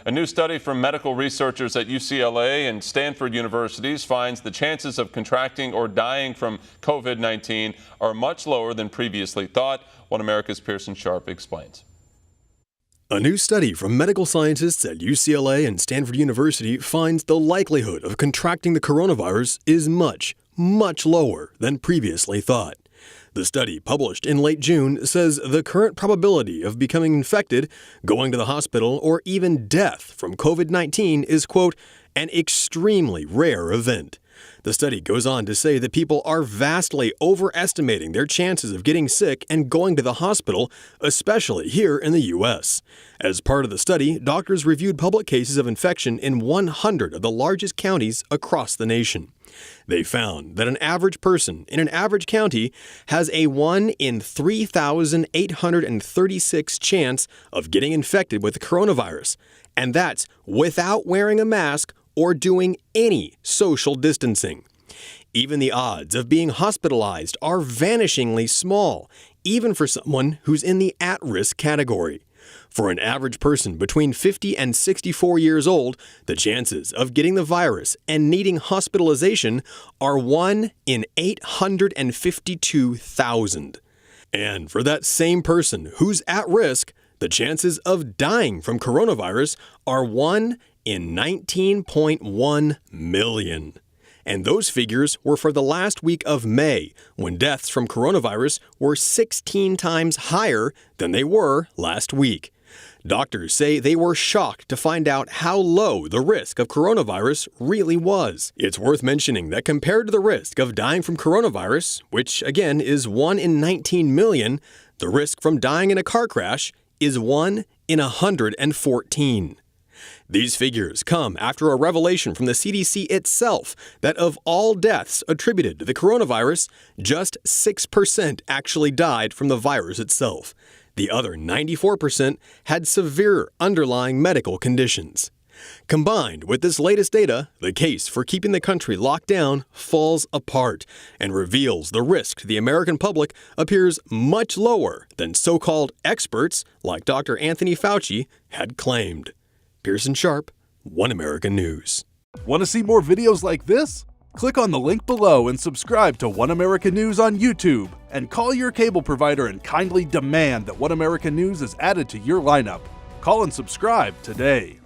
A new study from medical researchers at UCLA and Stanford Universities finds the chances of contracting or dying from COVID-19 are much lower than previously thought. One America's Pearson Sharp explains. A new study from medical scientists at UCLA and Stanford University finds the likelihood of contracting the coronavirus is much lower than previously thought. The study, published in late June, says the current probability of becoming infected, going to the hospital, or even death from COVID-19 is, quote, an extremely rare event. The study goes on to say that people are vastly overestimating their chances of getting sick and going to the hospital, especially here in the U.S. As part of the study, doctors reviewed public cases of infection in 100 of the largest counties across the nation. They found that an average person in an average county has a 1 in 3,836 chance of getting infected with the coronavirus, and that's without wearing a mask or doing any social distancing. Even the odds of being hospitalized are vanishingly small, even for someone who's in the at-risk category. For an average person between 50 and 64 years old, the chances of getting the virus and needing hospitalization are 1 in 852,000. And for that same person who's at risk, the chances of dying from coronavirus are 1 in 19.1 million. And those figures were for the last week of May, when deaths from coronavirus were 16 times higher than they were last week. Doctors say they were shocked to find out how low the risk of coronavirus really was. It's worth mentioning that compared to the risk of dying from coronavirus, which again is 1 in 19 million, the risk from dying in a car crash is 1 in 114. These figures come after a revelation from the CDC itself that of all deaths attributed to the coronavirus, just 6% actually died from the virus itself. The other 94% had severe underlying medical conditions. Combined with this latest data, the case for keeping the country locked down falls apart and reveals the risk to the American public appears much lower than so-called experts like Dr. Anthony Fauci had claimed. Pearson Sharp, One American News. Want to see more videos like this? Click on the link below and subscribe to One American News on YouTube. And call your cable provider and kindly demand that One American News is added to your lineup. Call and subscribe today.